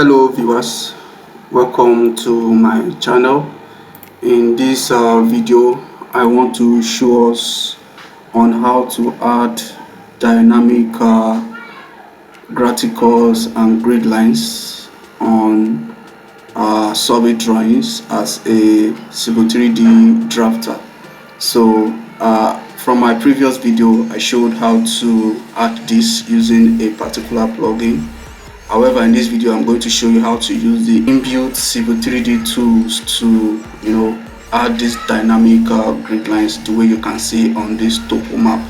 Hello viewers, welcome to my channel. In this video I want to show us on how to add dynamic graticules and grid lines on survey drawings as a Civil 3D drafter. So from my previous video I showed how to add this using a particular plugin. However, in this video I'm going to show you how to use the inbuilt Civil 3D tools to add these dynamic grid lines the way you can see on this topo map.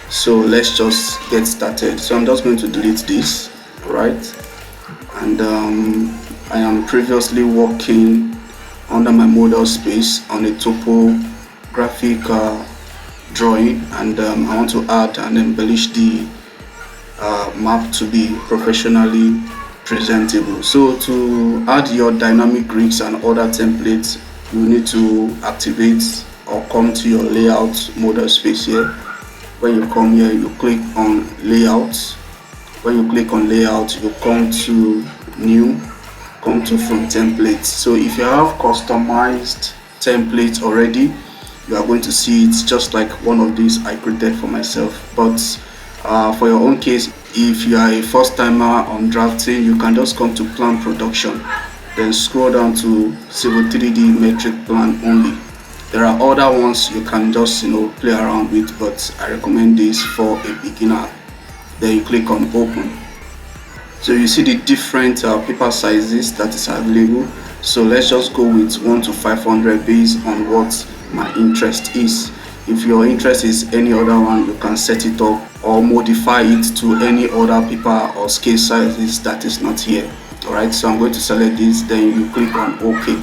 So let's just get started. So I'm just going to delete this, right? And I am previously working under my model space on a topographic drawing, and I want to add and embellish the map to be professionally presentable. So to add your dynamic grids and other templates, you need to activate or come to your layout model space here. When you come here, you click on layout. When you click on layout, you come to new, come to from templates. So if you have customized templates already, you are going to see it's just like one of these I created for myself. But for your own case, if you are a first timer on drafting, you can just come to plan production, then scroll down to Civil 3D metric plan only. There are other ones you can just play around with, but I recommend this for a beginner. Then you click on open. So you see the different paper sizes that is available. So let's just go with 1 to 500 based on what my interest is. If your interest is any other one, you can set it up or modify it to any other paper or scale sizes that is not here. Alright, so I'm going to select this, then you click on OK.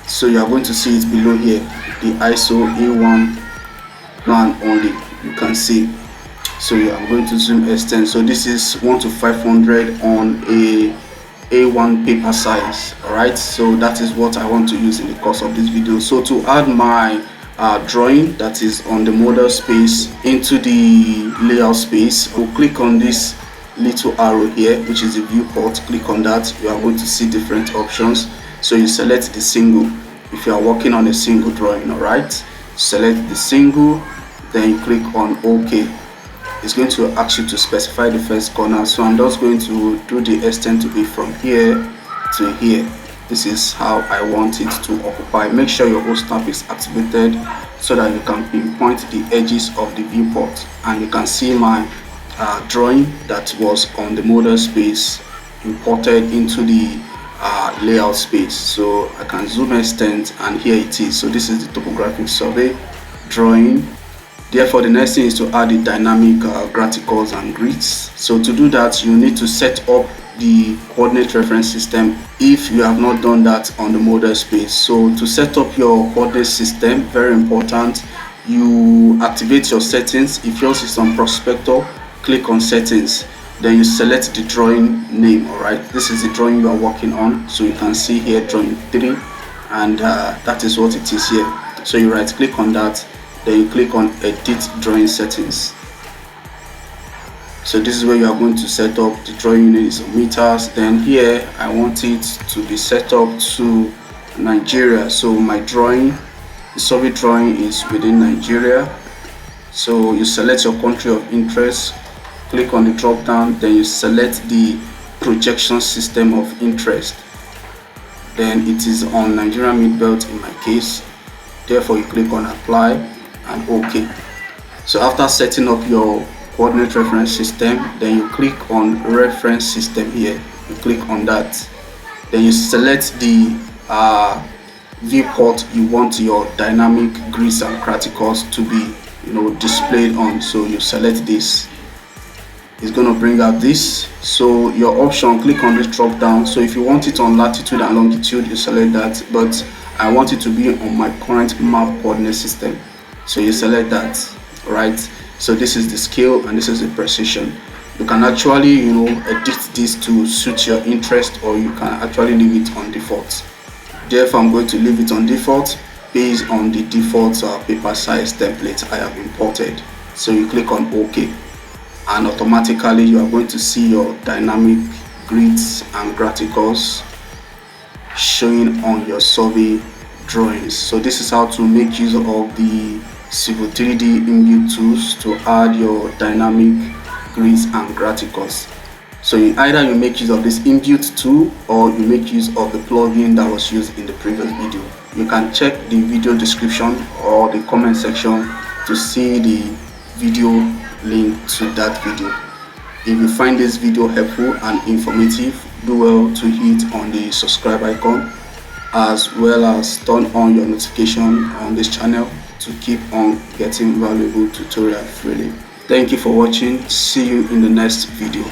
So you are going to see it below here, the ISO A1 plan only, you can see. So I'm going to zoom extend. So this is 1 to 500 on a A1 paper size. Alright, so that is what I want to use in the course of this video. So to add my drawing that is on the model space into the layout space, we'll click on this little arrow here, which is the viewport. Click on that. You are going to see different options. So you select the single if you are working on a single drawing. Alright, select the single, then you click on OK. It's going to ask you to specify the first corner, so I'm just going to do the extent to be from here to here. This is how I want it to occupy. Make sure your host tab is activated so that you can pinpoint the edges of the viewport, and you can see my drawing that was on the model space imported into the layout space. So I can zoom extend, and here it is. So this is the topographic survey drawing. Therefore, the next thing is to add the dynamic graticules and grids. So to do that, you need to set up the coordinate reference system if you have not done that on the model space. So to set up your coordinate system, very important, you activate your settings. If yours is on prospector, click on settings, then you select the drawing name. Alright, this is the drawing you are working on. So you can see here drawing 3, and that is what it is here. So you right click on that, then you click on edit drawing settings. So this is where you are going to set up the drawing unit is meters. Then here I want it to be set up to Nigeria. So my drawing, the survey drawing, is within Nigeria. So you select your country of interest, click on the drop down, then you select the projection system of interest. Then it is on Nigerian mid belt in my case. Therefore you click on apply and OK. So after setting up your coordinate reference system, then you click on reference system here. You click on that, then you select the viewport you want your dynamic grids and graticules to be displayed on. So you select this, it's going to bring out this. So your option, click on this drop down. So if you want it on latitude and longitude, you select that, but I want it to be on my current map coordinate system, so you select that. Right, so this is the scale and this is the precision. You can actually edit this to suit your interest, or you can actually leave it on default. Therefore I'm going to leave it on default based on the default paper size template I have imported. So you click on OK, and automatically you are going to see your dynamic grids and graticles showing on your survey drawings. So this is how to make use of the Civil 3D inbuilt tools to add your dynamic grids and graticles. So either you make use of this inbuilt tool or you make use of the plugin that was used in the previous video. You can check the video description or the comment section to see the video link to that video. If you find this video helpful and informative, do well to hit on the subscribe icon as well as turn on your notification on this channel to keep on getting valuable tutorials freely. Thank you for watching. See you in the next video.